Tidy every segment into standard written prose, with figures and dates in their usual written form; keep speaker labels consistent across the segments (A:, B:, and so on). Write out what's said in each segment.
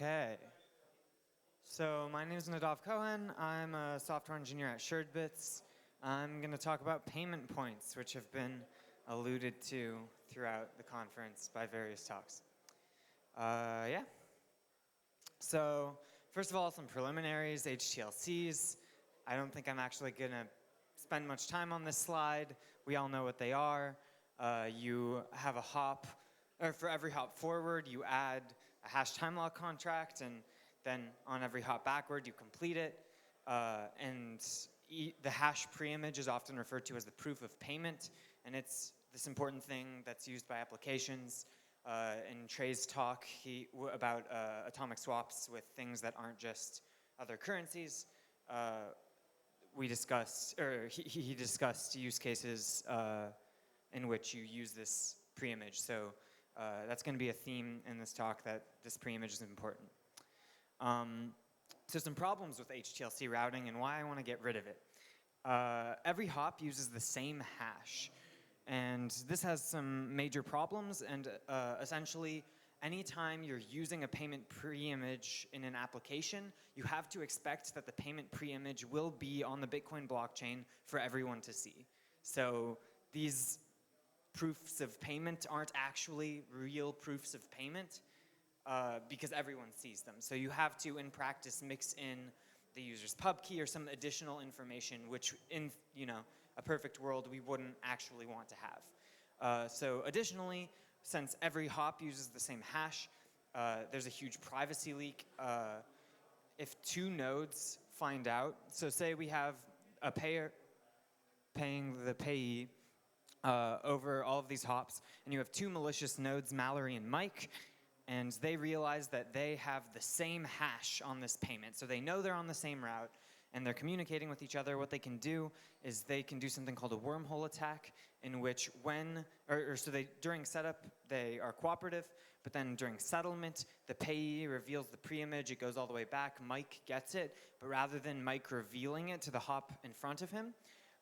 A: Okay. So my name is Nadav Kohen. I'm a software engineer at SharedBits. I'm going to talk about payment points, which have been alluded to throughout the conference by various talks. Yeah. So first of all, some preliminaries, HTLCs. I don't think I'm actually going to spend much time on this slide. We all know what they are. You have a hop, or for every hop forward, you add a hash time lock contract, and then on every hop backward, you complete it. The hash preimage is often referred to as the proof of payment, and it's this important thing that's used by applications. In Trey's talk about atomic swaps with things that aren't just other currencies, he discussed use cases in which you use this preimage. So that's going to be a theme in this talk, that this preimage is important. So some problems with HTLC routing and why I want to get rid of it. Every hop uses the same hash. And this has some major problems, and essentially, anytime you're using a payment preimage in an application, you have to expect that the payment preimage will be on the Bitcoin blockchain for everyone to see. So these proofs of payment aren't actually real proofs of payment because everyone sees them. So you have to, in practice, mix in the user's pub key or some additional information, which in a perfect world we wouldn't actually want to have. So additionally, since every hop uses the same hash, there's a huge privacy leak. If two nodes find out, so say we have a payer paying the payee over all of these hops, and you have two malicious nodes, Mallory and Mike, and they realize that they have the same hash on this payment. So they know they're on the same route, and they're communicating with each other. What they can do is they can do something called a wormhole attack, in which during setup, they are cooperative, but then during settlement, the payee reveals the preimage, it goes all the way back, Mike gets it, but rather than Mike revealing it to the hop in front of him,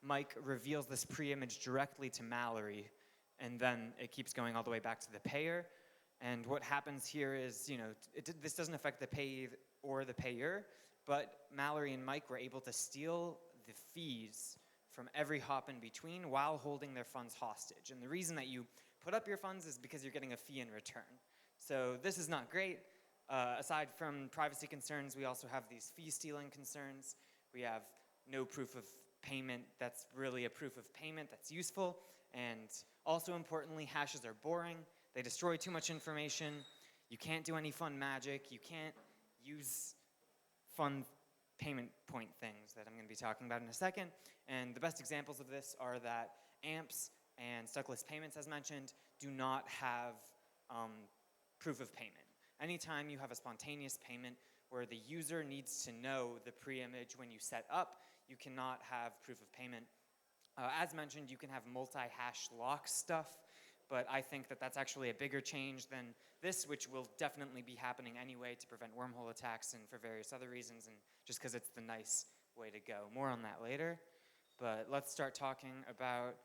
A: Mike reveals this preimage directly to Mallory, and then it keeps going all the way back to the payer. And what happens here is, this doesn't affect the payee or the payer, but Mallory and Mike were able to steal the fees from every hop in between while holding their funds hostage. And the reason that you put up your funds is because you're getting a fee in return. So this is not great. Aside from privacy concerns, we also have these fee stealing concerns. We have no proof of payment that's really a proof of payment that's useful. And also importantly, hashes are boring. They destroy too much information. You can't do any fun magic. You can't use fun payment point things that I'm going to be talking about in a second. And the best examples of this are that AMPs and stuckless payments, as mentioned, do not have proof of payment. Anytime you have a spontaneous payment where the user needs to know the preimage when you set up, you cannot have proof of payment. As mentioned, you can have multi-hash lock stuff, but I think that that's actually a bigger change than this, which will definitely be happening anyway to prevent wormhole attacks and for various other reasons, and just because it's the nice way to go. More on that later, but let's start talking about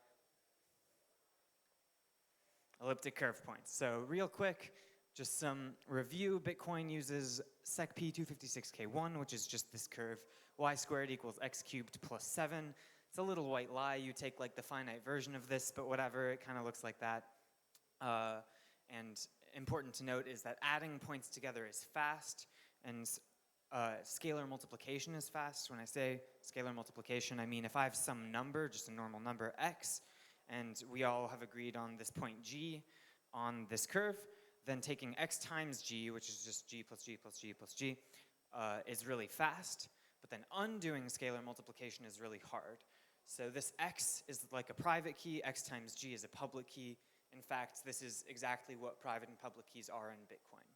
A: elliptic curve points. So real quick, just some review. Bitcoin uses SecP256K1, which is just this curve, y squared equals x cubed plus 7. It's a little white lie. You take like the finite version of this, but whatever, it kind of looks like that. And important to note is that adding points together is fast, and scalar multiplication is fast. When I say scalar multiplication, I mean if I have some number, just a normal number, x, and we all have agreed on this point g on this curve, then taking x times g, which is just g plus g plus g plus g, is really fast, but then undoing scalar multiplication is really hard. So this x is like a private key, x times g is a public key. In fact, this is exactly what private and public keys are in Bitcoin.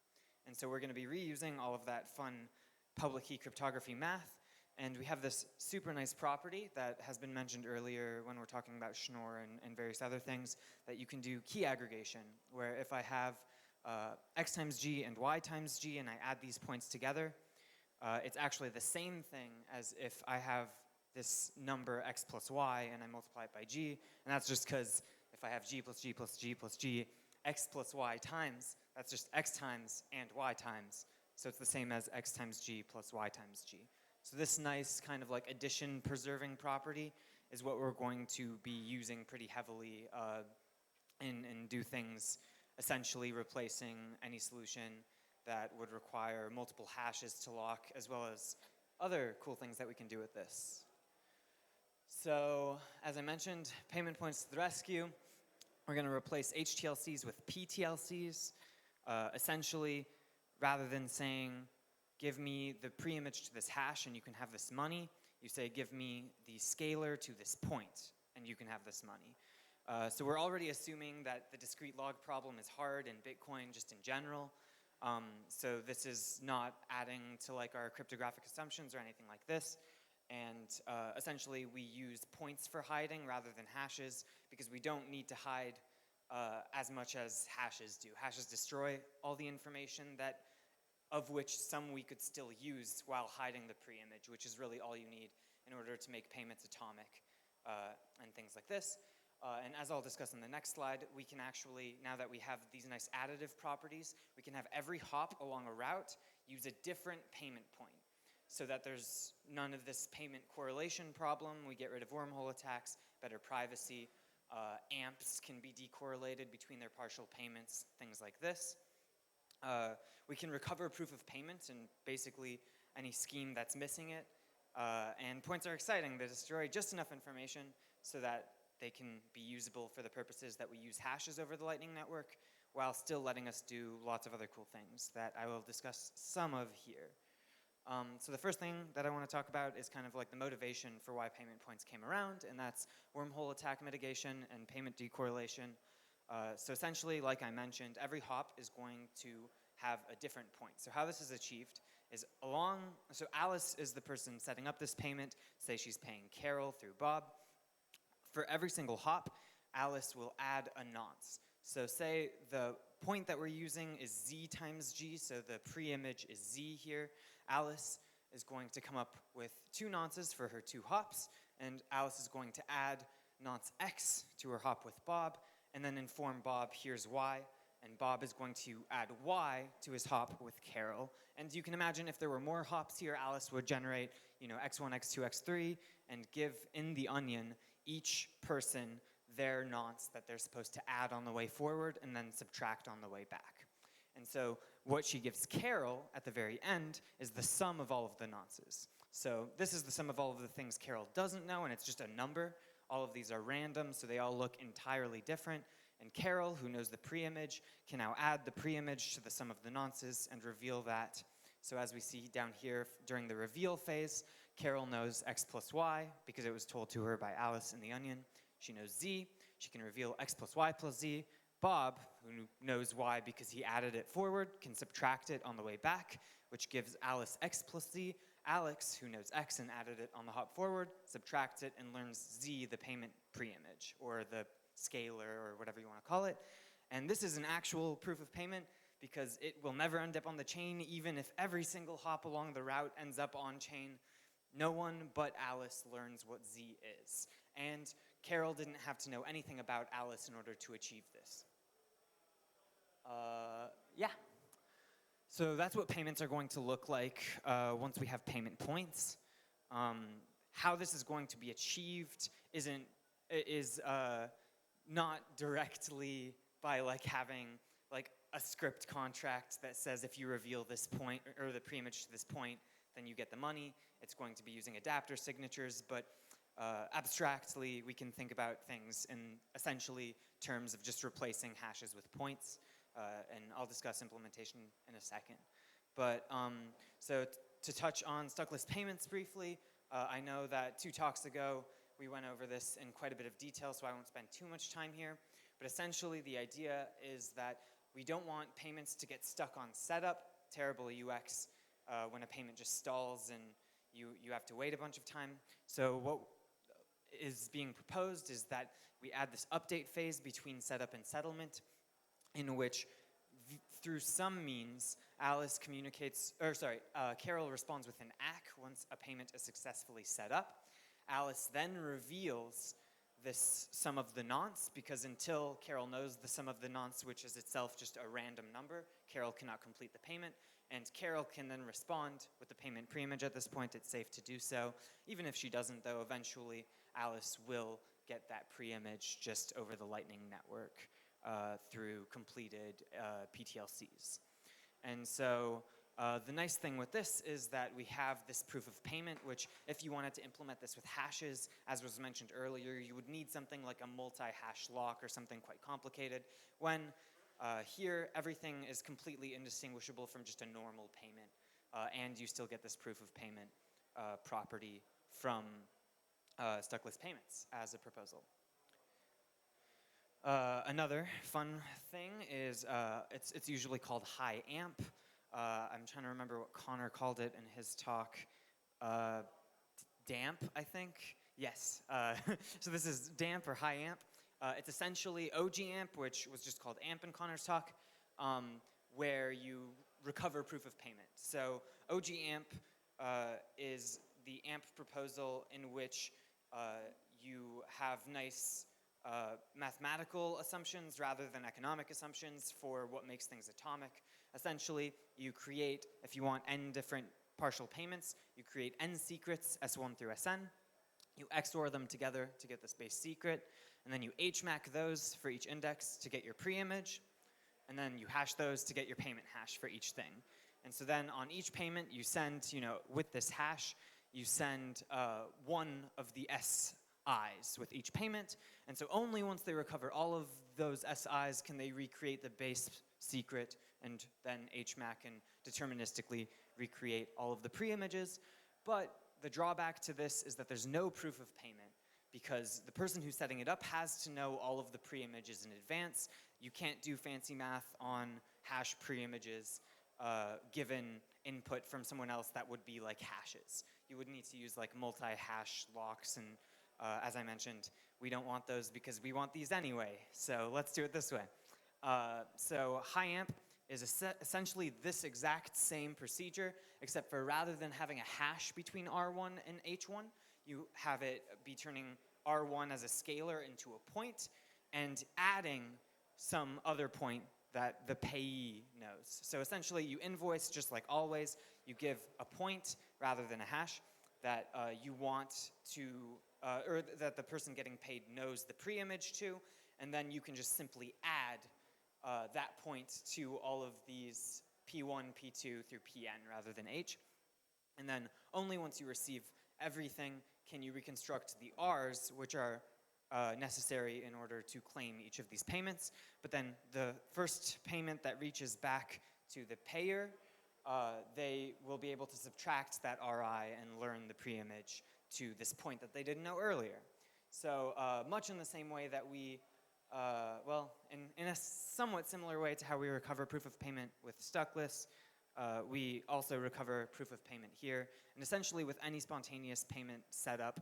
A: And so we're going to be reusing all of that fun public key cryptography math, and we have this super nice property that has been mentioned earlier when we're talking about Schnorr and various other things, that you can do key aggregation, where if I have x times g and y times g and I add these points together, it's actually the same thing as if I have this number x plus y and I multiply it by g, and that's just because if I have g plus g plus g plus g, x plus y times, that's just x times and y times. So it's the same as x times g plus y times g. So this nice kind of like addition preserving property is what we're going to be using pretty heavily and do things essentially replacing any solution that would require multiple hashes to lock, as well as other cool things that we can do with this. So as I mentioned, payment points to the rescue. We're going to replace HTLCs with PTLCs. Essentially, rather than saying, give me the preimage to this hash and you can have this money, you say, give me the scalar to this point and you can have this money. So we're already assuming that the discrete log problem is hard in Bitcoin just in general. So this is not adding to like our cryptographic assumptions or anything like this. And essentially we use points for hiding rather than hashes because we don't need to hide as much as hashes do. Hashes destroy all the information of which some we could still use while hiding the preimage, which is really all you need in order to make payments atomic and things like this. And as I'll discuss in the next slide, we can actually, now that we have these nice additive properties, we can have every hop along a route use a different payment point so that there's none of this payment correlation problem. We get rid of wormhole attacks, better privacy. Amps can be decorrelated between their partial payments, things like this. We can recover proof of payment in basically any scheme that's missing it. And points are exciting. They destroy just enough information so that they can be usable for the purposes that we use hashes over the Lightning Network, while still letting us do lots of other cool things that I will discuss some of here. So the first thing that I want to talk about is kind of like the motivation for why payment points came around, and that's wormhole attack mitigation and payment decorrelation. So essentially, like I mentioned, every hop is going to have a different point. So how this is achieved is so Alice is the person setting up this payment. Say she's paying Carol through Bob. For every single hop, Alice will add a nonce. So say the point that we're using is z times g, so the preimage is z here. Alice is going to come up with 2 nonces for her 2 hops, and Alice is going to add nonce x to her hop with Bob, and then inform Bob, here's y, and Bob is going to add y to his hop with Carol. And you can imagine if there were more hops here, Alice would generate, x1, x2, x3, and give in the onion each person their nonce that they're supposed to add on the way forward and then subtract on the way back. And so what she gives Carol at the very end is the sum of all of the nonces. So this is the sum of all of the things Carol doesn't know, and it's just a number. All of these are random, so they all look entirely different. And Carol, who knows the preimage, can now add the preimage to the sum of the nonces and reveal that. So as we see down here during the reveal phase, Carol knows x plus y because it was told to her by Alice in the onion. She knows z. She can reveal x plus y plus z. Bob, who knows y because he added it forward, can subtract it on the way back, which gives Alice x plus z. Alex, who knows x and added it on the hop forward, subtracts it and learns z, the payment preimage, or the scalar, or whatever you want to call it. And this is an actual proof of payment because it will never end up on the chain, even if every single hop along the route ends up on chain. No one but Alice learns what z is. And Carol didn't have to know anything about Alice in order to achieve this. Yeah. So that's what payments are going to look like once we have payment points. How this is going to be achieved is not directly by like having like a script contract that says if you reveal this point or the preimage to this point, then you get the money. It's going to be using adapter signatures, but abstractly we can think about things in essentially terms of just replacing hashes with points, and I'll discuss implementation in a second. But so to touch on stuckless payments briefly, I know that 2 talks ago we went over this in quite a bit of detail, so I won't spend too much time here. But essentially the idea is that we don't want payments to get stuck on setup, terrible UX, when a payment just stalls and you have to wait a bunch of time. So what is being proposed is that we add this update phase between setup and settlement, in which through some means Carol responds with an ACK once a payment is successfully set up. Alice then reveals this sum of the nonce, because until Carol knows the sum of the nonce, which is itself just a random number, Carol cannot complete the payment. And Carol can then respond with the payment preimage. At this point, it's safe to do so. Even if she doesn't, though, eventually Alice will get that preimage just over the Lightning Network through completed PTLCs. And so the nice thing with this is that we have this proof of payment, which if you wanted to implement this with hashes, as was mentioned earlier, you would need something like a multi-hash lock or something quite complicated, when here everything is completely indistinguishable from just a normal payment, and you still get this proof of payment property from Stuckless Payments as a proposal. Another fun thing is it's usually called high amp. I'm trying to remember what Connor called it in his talk. Damp, I think. Yes. So this is damp or high amp. It's essentially OG amp, which was just called amp in Connor's talk, where you recover proof of payment. So OG amp is the amp proposal in which you have nice mathematical assumptions rather than economic assumptions for what makes things atomic. Essentially, you create, if you want n different partial payments, you create n secrets, S1 through Sn. You XOR them together to get this base secret, and then you HMAC those for each index to get your preimage, and then you hash those to get your payment hash for each thing. And so then on each payment, you send, with this hash, you send one of the SIs with each payment, and so only once they recover all of those SIs can they recreate the base secret and then HMAC and deterministically recreate all of the preimages. But the drawback to this is that there's no proof of payment, because the person who's setting it up has to know all of the preimages in advance. You can't do fancy math on hash preimages given input from someone else that would be like hashes. You would need to use like multi-hash locks, and as I mentioned, we don't want those because we want these anyway, so let's do it this way. So high amp is essentially this exact same procedure, except for rather than having a hash between R1 and H1, you have it be turning R1 as a scalar into a point and adding some other point that the payee knows. So essentially you invoice just like always, you give a point rather than a hash that you want to, or that the person getting paid knows the preimage to, and then you can just simply add that point to all of these P1, P2 through Pn rather than H. And then only once you receive everything can you reconstruct the Rs, which are necessary in order to claim each of these payments. But then the first payment that reaches back to the payer, they will be able to subtract that Ri and learn the preimage to this point that they didn't know earlier. So much in the same way that we in a somewhat similar way to how we recover proof of payment with Stuckless, we also recover proof of payment here. And essentially with any spontaneous payment setup,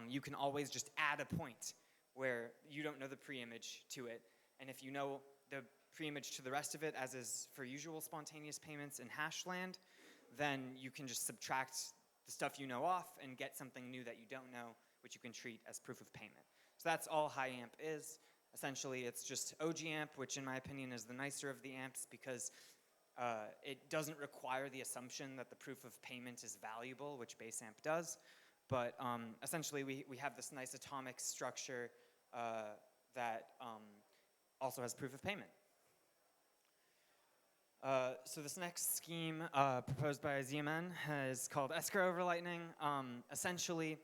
A: you can always just add a point where you don't know the preimage to it. And if you know the preimage to the rest of it, as is for usual spontaneous payments in Hashland, then you can just subtract the stuff you know off and get something new that you don't know, which you can treat as proof of payment. So that's all high amp is. Essentially, it's just OG amp, which in my opinion is the nicer of the amps because it doesn't require the assumption that the proof of payment is valuable, which base amp does. But essentially, we have this nice atomic structure that also has proof of payment. So this next scheme proposed by ZMN is called escrow over Lightning. Essentially,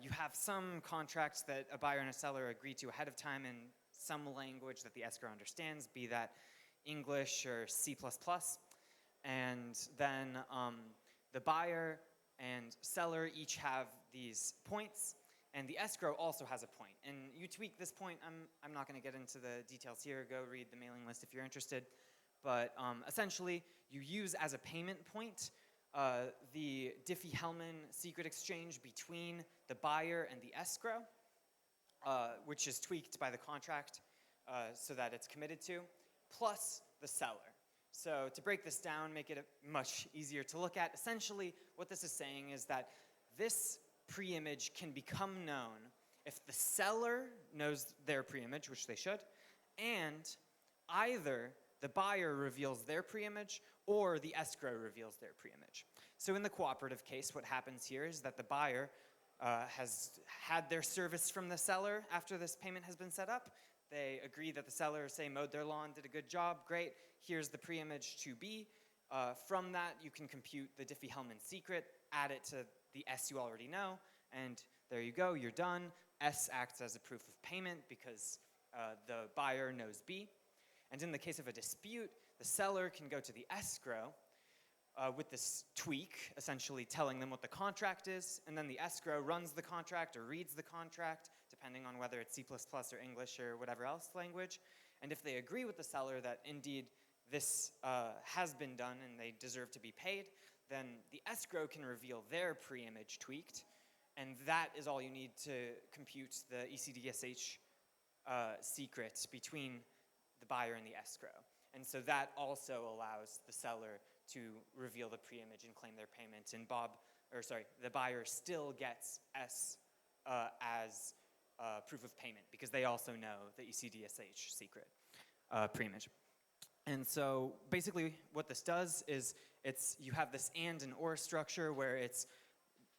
A: you have some contracts that a buyer and a seller agree to ahead of time in some language that the escrow understands, be that English or C++. And then the buyer and seller each have these points, and the escrow also has a point. And you tweak this point. I'm not going to get into the details here. Go read the mailing list if you're interested. But essentially, you use as a payment point the Diffie-Hellman secret exchange between the buyer and the escrow, which is tweaked by the contract so that it's committed to, plus the seller. So to break this down, make it much easier to look at, essentially what this is saying is that this preimage can become known if the seller knows their preimage, which they should, and either the buyer reveals their preimage or the escrow reveals their preimage. So in the cooperative case, what happens here is that the buyer has had their service from the seller after this payment has been set up. They agree that the seller, say, mowed their lawn, did a good job, great, here's the preimage to B. From that, you can compute the Diffie-Hellman secret, add it to the S you already know, and there you go, you're done. S acts as a proof of payment because the buyer knows B. And in the case of a dispute, the seller can go to the escrow with this tweak, essentially telling them what the contract is, and then the escrow runs the contract or reads the contract, depending on whether it's C++ or English or whatever else language. And if they agree with the seller that indeed this has been done and they deserve to be paid, then the escrow can reveal their preimage tweaked, and that is all you need to compute the ECDSH secret between the buyer and the escrow. And so that also allows the seller to reveal the preimage and claim their payment. And the buyer still gets S as proof of payment because they also know the ECDSH secret preimage. And so basically what this does is you have this and or structure where it's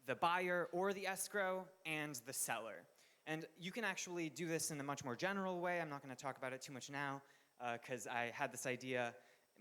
A: the buyer or the escrow and the seller. And you can actually do this in a much more general way. I'm not going to talk about it too much now because I had this idea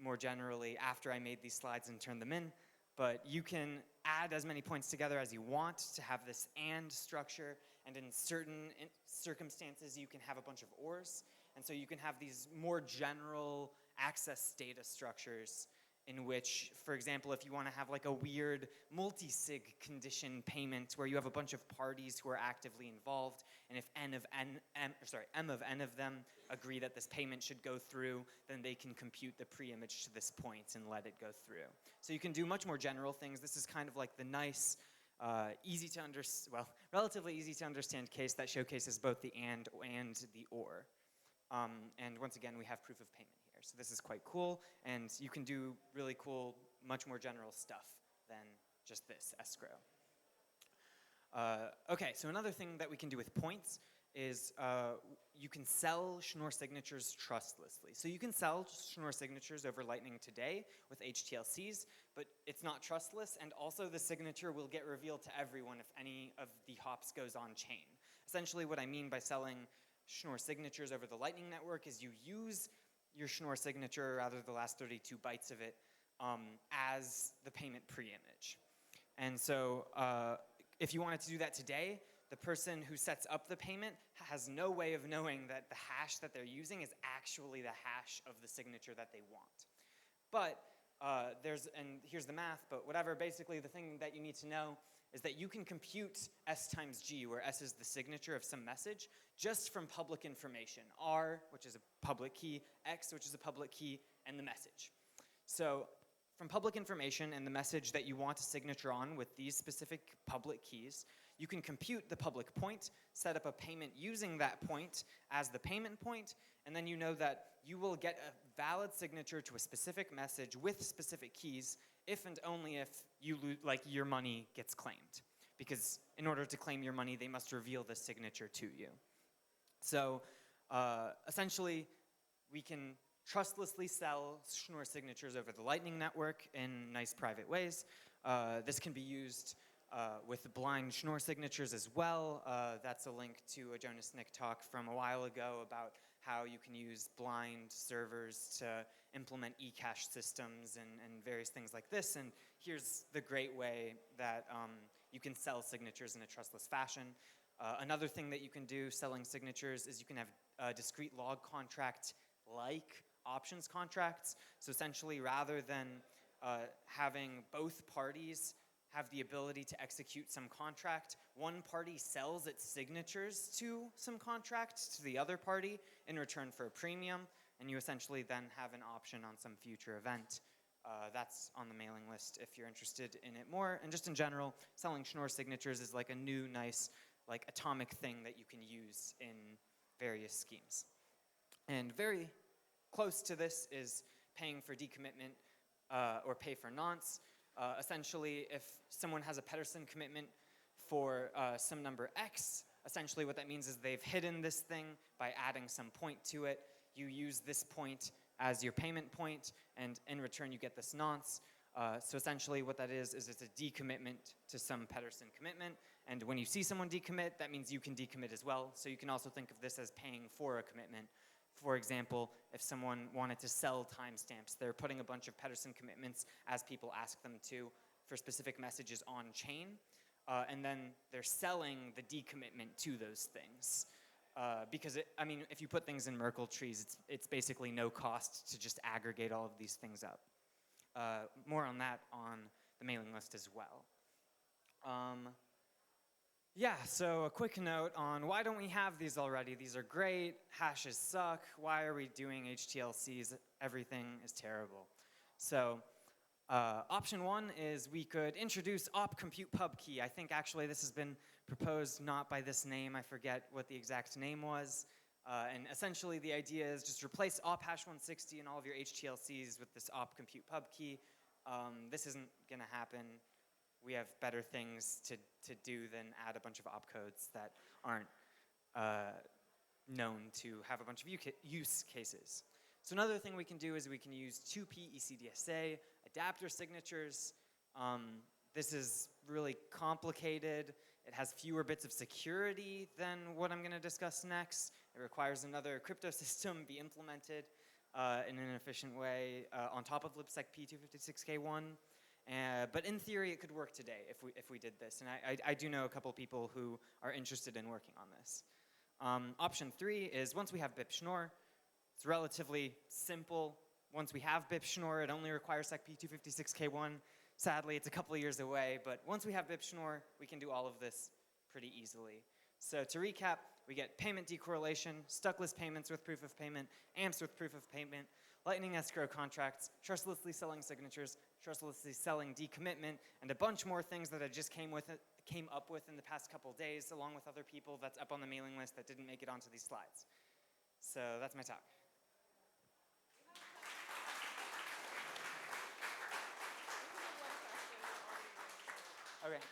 A: more generally after I made these slides and turned them in. But you can add as many points together as you want to have this and structure, and in certain circumstances you can have a bunch of ors. And so you can have these more general access data structures in which, for example, if you want to have like a weird multi-sig condition payment where you have a bunch of parties who are actively involved, and if m of n of them agree that this payment should go through, then they can compute the preimage to this point and let it go through. So you can do much more general things. This is kind of like the nice, relatively easy to understand case that showcases both the and the or. And once again, we have proof of payment here. So this is quite cool, and you can do really cool, much more general stuff than just this escrow. Okay, so another thing that we can do with points is you can sell Schnorr signatures trustlessly. So you can sell Schnorr signatures over Lightning today with HTLCs, but it's not trustless, and also the signature will get revealed to everyone if any of the hops goes on chain. Essentially what I mean by selling Schnorr signatures over the Lightning Network is you use your Schnorr signature, or rather the last 32 bytes of it, as the payment preimage. And so if you wanted to do that today, the person who sets up the payment has no way of knowing that the hash that they're using is actually the hash of the signature that they want. But and here's the math, but whatever, basically the thing that you need to know is that you can compute S times G, where S is the signature of some message, just from public information. R, which is a public key, X, which is a public key, and the message. So from public information and the message that you want a signature on with these specific public keys, you can compute the public point, set up a payment using that point as the payment point, and then you know that you will get a valid signature to a specific message with specific keys if and only if your money gets claimed. Because in order to claim your money, they must reveal the signature to you. So essentially, we can trustlessly sell Schnorr signatures over the Lightning Network in nice private ways. This can be used with blind Schnorr signatures as well. That's a link to a Jonas Nick talk from a while ago about how you can use blind servers to implement eCache systems and various things like this. And here's the great way that you can sell signatures in a trustless fashion. Another thing that you can do selling signatures is you can have discrete log contract-like options contracts. So essentially, rather than having both parties have the ability to execute some contract, one party sells its signatures to some contract to the other party in return for a premium, and you essentially then have an option on some future event. That's on the mailing list if you're interested in it more. And just in general, selling Schnorr signatures is like a new, nice, like atomic thing that you can use in various schemes. And very close to this is paying for decommitment or pay for nonce. Essentially, if someone has a Pedersen commitment for some number X, Essentially what that means is they've hidden this thing by adding some point to it. You use this point as your payment point, and in return you get this nonce. So essentially what that is it's a decommitment to some Pedersen commitment, and when you see someone decommit, that means you can decommit as well. So you can also think of this as paying for a commitment. For example, if someone wanted to sell timestamps, they're putting a bunch of Pedersen commitments as people ask them to for specific messages on chain, and then they're selling the decommitment to those things. Because, if you put things in Merkle trees, it's basically no cost to just aggregate all of these things up. More on that on the mailing list as well. So a quick note on why don't we have these already? These are great, hashes suck, why are we doing HTLCs? Everything is terrible. So option one is we could introduce op compute pub key. I think actually this has been proposed not by this name, I forget what the exact name was. And essentially the idea is just replace op hash 160 in all of your HTLCs with this op compute pub key. This isn't gonna happen. We have better things to do than add a bunch of opcodes that aren't known to have a bunch of use cases. So another thing we can do is we can use 2P ECDSA, adapter signatures. This is really complicated. It has fewer bits of security than what I'm gonna discuss next. It requires another crypto system be implemented in an efficient way on top of libsec P256K1. But in theory, it could work today if we did this. And I do know a couple people who are interested in working on this. Option three is once we have BIP schnorr, it's relatively simple. Once we have BIP schnorr, it only requires sec P256K1. Sadly, it's a couple of years away, but once we have BIP schnorr, we can do all of this pretty easily. So to recap, we get payment decorrelation, stuck list payments with proof of payment, AMPs with proof of payment, Lightning escrow contracts, trustlessly selling signatures, trustlessly selling decommitment, and a bunch more things that I just came up with in the past couple days, along with other people that's up on the mailing list that didn't make it onto these slides. So that's my talk. Okay.